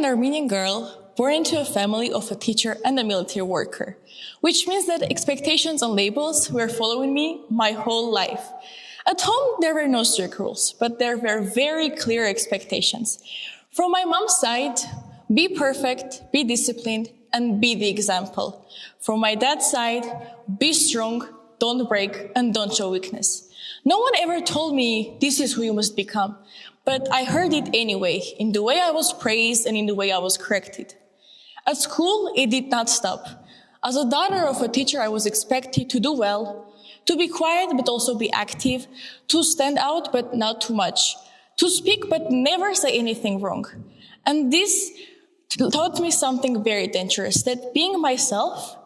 an Armenian girl born into a family of a teacher and a military worker, which means that expectations and labels were following me my whole life. At home, there were no strict rules, but there were very clear expectations. From my mom's side, be perfect, be disciplined, and be the example. From my dad's side, be strong, don't break, and don't show weakness. No one ever told me this is who you must become, but I heard it anyway, in the way I was praised and in the way I was corrected. At school, it did not stop. As a daughter of a teacher, I was expected to do well, to be quiet but also be active, to stand out but not too much, to speak but never say anything wrong. And this taught me something very dangerous, that being myself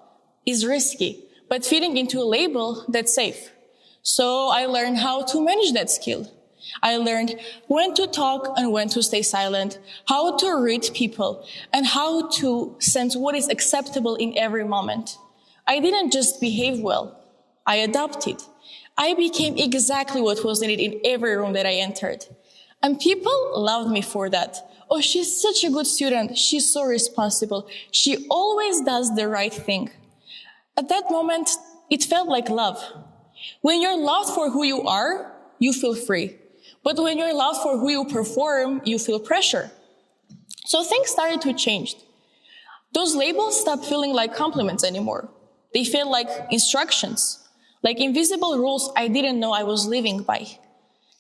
is risky, but fitting into a label that's safe. So I learned how to manage that skill. I learned when to talk and when to stay silent, how to read people, and how to sense what is acceptable in every moment. I didn't just behave well. I adapted. I became exactly what was needed in every room that I entered. And people loved me for that. Oh, she's such a good student. She's so responsible. She always does the right thing. At that moment, it felt like love. When you're loved for who you are, you feel free. But when you're loved for who you perform, you feel pressure. So things started to change. Those labels stopped feeling like compliments anymore. They felt like instructions, like invisible rules I didn't know I was living by.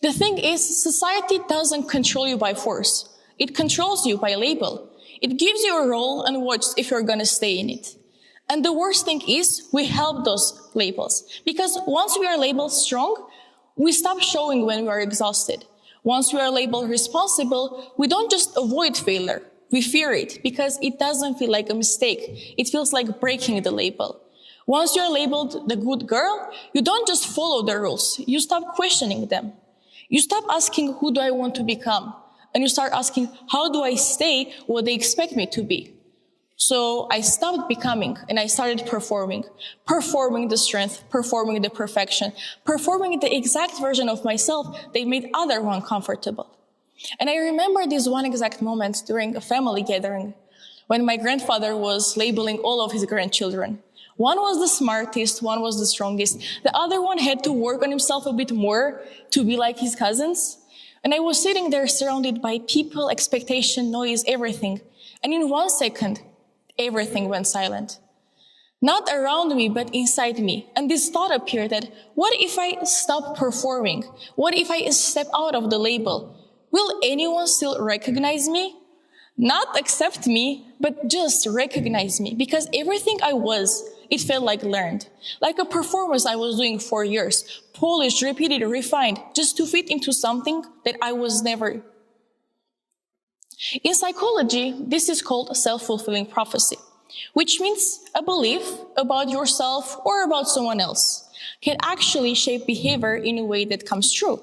The thing is, society doesn't control you by force. It controls you by label. It gives you a role and watches if you're going to stay in it. And the worst thing is, we help those labels. Because once we are labeled strong, we stop showing when we are exhausted. Once we are labeled responsible, we don't just avoid failure. We fear it because it doesn't feel like a mistake. It feels like breaking the label. Once you're labeled the good girl, you don't just follow the rules. You stop questioning them. You stop asking, who do I want to become? And you start asking, how do I stay what they expect me to be? So I stopped becoming and I started performing the strength, performing the perfection, performing the exact version of myself that made other one comfortable. And I remember this one exact moment during a family gathering when my grandfather was labeling all of his grandchildren. One was the smartest, one was the strongest. The other one had to work on himself a bit more to be like his cousins. And I was sitting there surrounded by people, expectation, noise, everything. And in 1 second, everything went silent. Not around me, but inside me. And this thought appeared that, what if I stop performing? What if I step out of the label? Will anyone still recognize me? Not accept me, but just recognize me. Because everything I was, it felt like learned. Like a performance I was doing for years. Polished, repeated, refined, just to fit into something that I was never. In psychology, this is called a self-fulfilling prophecy, which means a belief about yourself or about someone else can actually shape behavior in a way that comes true.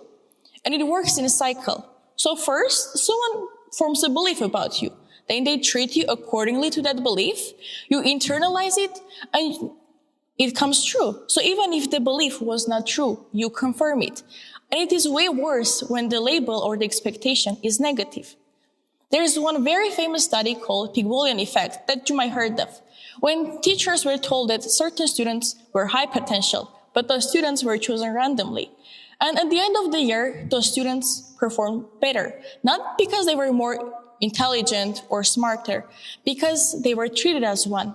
And it works in a cycle. So first, someone forms a belief about you. Then they treat you accordingly to that belief. You internalize it and it comes true. So even if the belief was not true, you confirm it. And it is way worse when the label or the expectation is negative. There is one very famous study called Pygmalion effect that you might have heard of, when teachers were told that certain students were high potential, but those students were chosen randomly. And at the end of the year, those students performed better, not because they were more intelligent or smarter, because they were treated as one.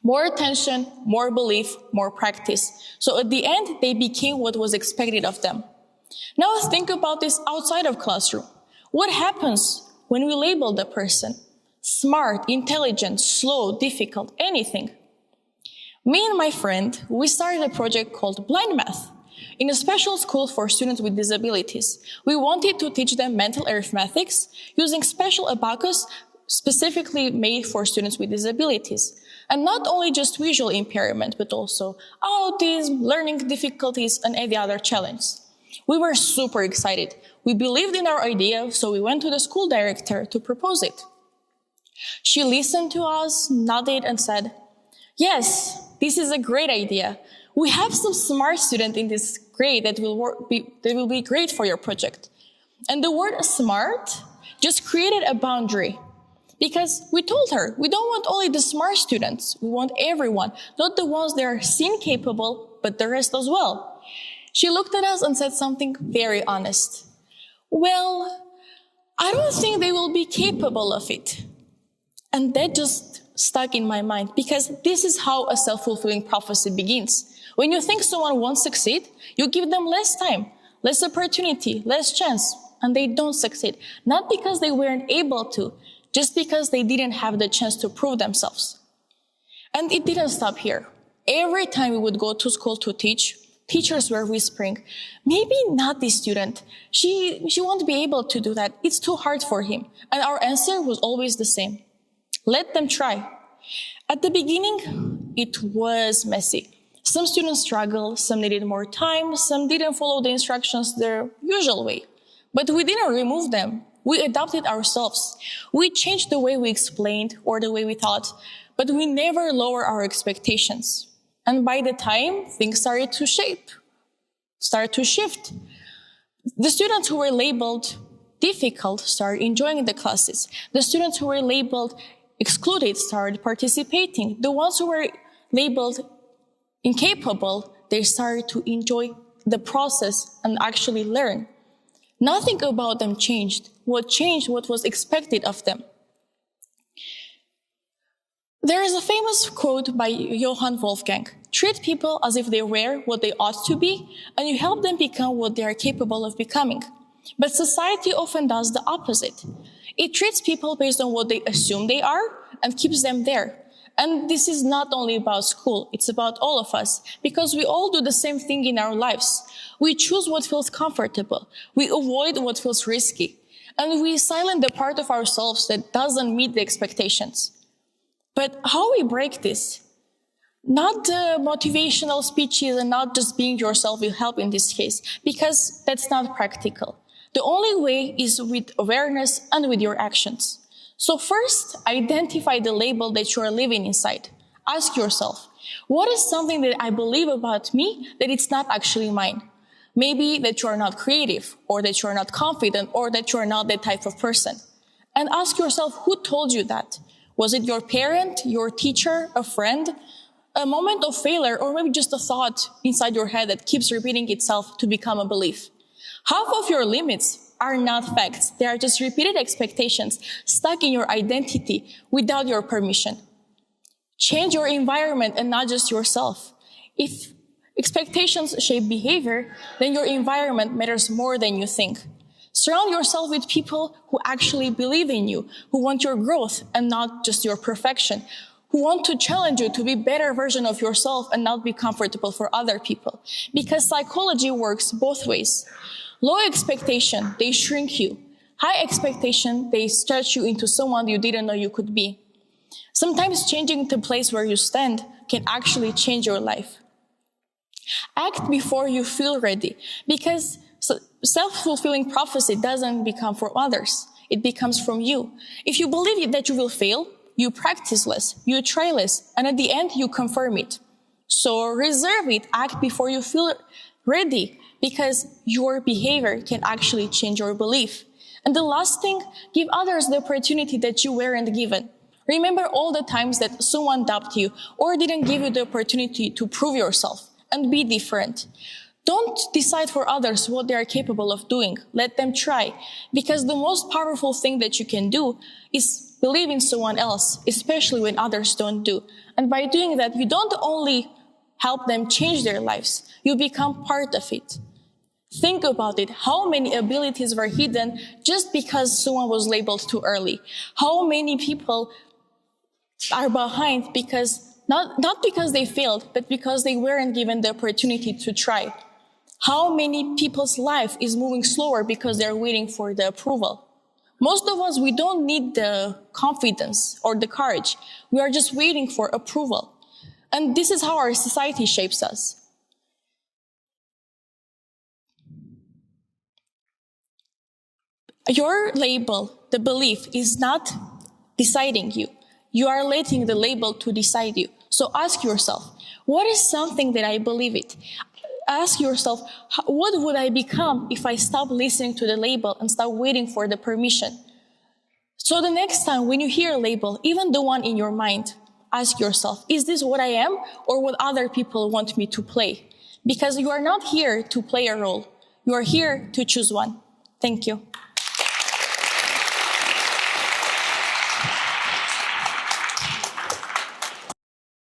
More attention, more belief, more practice. So at the end, they became what was expected of them. Now think about this outside of classroom. What happens when we label the person? Smart, intelligent, slow, difficult, anything. Me and my friend, we started a project called Blind Math in a special school for students with disabilities. We wanted to teach them mental arithmetics using special abacus specifically made for students with disabilities. And not only just visual impairment, but also autism, learning difficulties, and any other challenge. We were super excited. We believed in our idea, so we went to the school director to propose it. She listened to us, nodded, and said, "Yes, this is a great idea. We have some smart students in this grade that will be great for your project." And the word smart just created a boundary. Because we told her, we don't want only the smart students. We want everyone, not the ones that are seen capable, but the rest as well. She looked at us and said something very honest. Well, I don't think they will be capable of it. And that just stuck in my mind, because this is how a self-fulfilling prophecy begins. When you think someone won't succeed, you give them less time, less opportunity, less chance, and they don't succeed. Not because they weren't able to, just because they didn't have the chance to prove themselves. And it didn't stop here. Every time we would go to school to teach, teachers were whispering, maybe not this student. She won't be able to do that. It's too hard for him. And our answer was always the same. Let them try. At the beginning, it was messy. Some students struggled, some needed more time, some didn't follow the instructions their usual way. But we didn't remove them. We adapted ourselves. We changed the way we explained or the way we thought, but we never lower our expectations. And by the time things started to shift, the students who were labeled difficult started enjoying the classes. The students who were labeled excluded started participating. The ones who were labeled incapable, they started to enjoy the process and actually learn. Nothing about them changed. What changed what was expected of them. There is a famous quote by Johann Wolfgang. Treat people as if they were what they ought to be, and you help them become what they are capable of becoming. But society often does the opposite. It treats people based on what they assume they are and keeps them there. And this is not only about school, it's about all of us, because we all do the same thing in our lives. We choose what feels comfortable. We avoid what feels risky. And we silence the part of ourselves that doesn't meet the expectations. But how we break this? Not motivational speeches and not just being yourself will help in this case, because that's not practical. The only way is with awareness and with your actions. So first, identify the label that you are living inside. Ask yourself, what is something that I believe about me that it's not actually mine? Maybe that you are not creative, or that you are not confident, or that you are not that type of person. And ask yourself, who told you that? Was it your parent, your teacher, a friend? A moment of failure, or maybe just a thought inside your head that keeps repeating itself to become a belief. Half of your limits are not facts. They are just repeated expectations stuck in your identity without your permission. Change your environment and not just yourself. If expectations shape behavior, then your environment matters more than you think. Surround yourself with people who actually believe in you, who want your growth and not just your perfection, who want to challenge you to be a better version of yourself and not be comfortable for other people. Because psychology works both ways. Low expectation, they shrink you. High expectation, they stretch you into someone you didn't know you could be. Sometimes changing the place where you stand can actually change your life. Act before you feel ready, because self-fulfilling prophecy doesn't become from others. It becomes from you. If you believe that you will fail, you practice less, you try less, and at the end, you confirm it. So reserve it, act before you feel ready, because your behavior can actually change your belief. And the last thing, give others the opportunity that you weren't given. Remember all the times that someone doubted you or didn't give you the opportunity to prove yourself and be different. Don't decide for others what they are capable of doing. Let them try. Because the most powerful thing that you can do is believe in someone else, especially when others don't do. And by doing that, you don't only help them change their lives, you become part of it. Think about it. How many abilities were hidden just because someone was labeled too early? How many people are behind because not because they failed, but because they weren't given the opportunity to try? How many people's life is moving slower because they're waiting for the approval? Most of us, we don't need the confidence or the courage. We are just waiting for approval. And this is how our society shapes us. Your label, the belief, is not deciding you. You are letting the label to decide you. So ask yourself, what is something that I believe it? Ask yourself, what would I become if I stop listening to the label and stop waiting for the permission? So the next time when you hear a label, even the one in your mind, ask yourself, is this what I am or what other people want me to play? Because you are not here to play a role. You are here to choose one. Thank you.